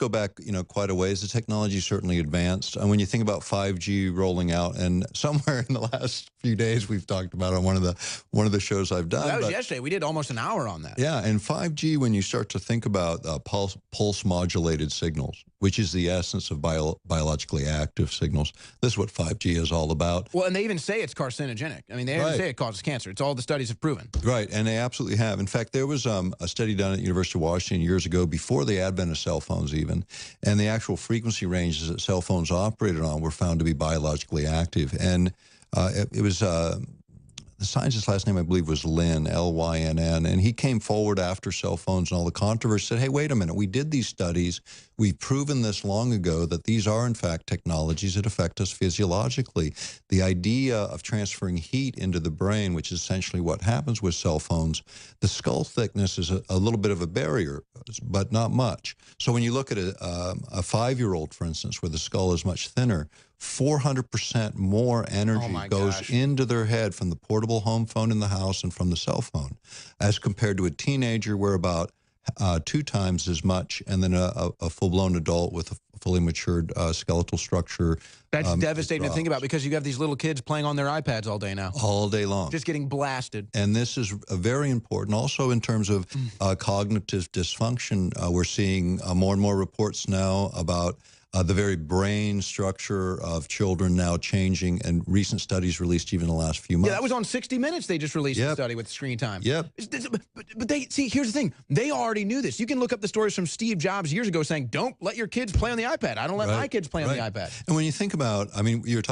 go back, quite a ways. The technology certainly advanced. And when you think about 5G rolling out, and somewhere in the last few days we've talked about on one of the shows I've done. Well, that was yesterday. We did almost an hour on that. Yeah, and 5G, when you start to think about pulse modulated signals, which is the essence of biologically active signals, this is what 5G is all about. Well, and they even say it's carcinogenic. I mean, they even say it causes cancer. It's all the studies have proven. Right, and they absolutely have. In fact, there was a study done at the University of Washington years ago, before the advent of cell phones even, and the actual frequency ranges that cell phones operated on were found to be biologically active. And it was... the scientist's last name, I believe, was Lynn, L-Y-N-N, and he came forward after cell phones and all the controversy, said, hey, wait a minute, we did these studies, we've proven this long ago, that these are, in fact, technologies that affect us physiologically. The idea of transferring heat into the brain, which is essentially what happens with cell phones, the skull thickness is a little bit of a barrier, but not much. So when you look at a 5-year-old, for instance, where the skull is much thinner, 400% more energy goes into their head from the portable home phone in the house and from the cell phone, as compared to a teenager where about 2 times as much, and then a full-blown adult with a fully matured skeletal structure. That's devastating to think about, because you have these little kids playing on their iPads all day now. All day long. Just getting blasted. And this is very important. Also in terms of cognitive dysfunction, we're seeing more and more reports now about the very brain structure of children now changing, and recent studies released even in the last few months. Yeah, that was on 60 Minutes. They just released a study with screen time. Yep. But they, see, here's the thing. They already knew this. You can look up the stories from Steve Jobs years ago saying, don't let your kids play on the iPad. I don't let my kids play on the iPad. And when you think about, I mean, you're talking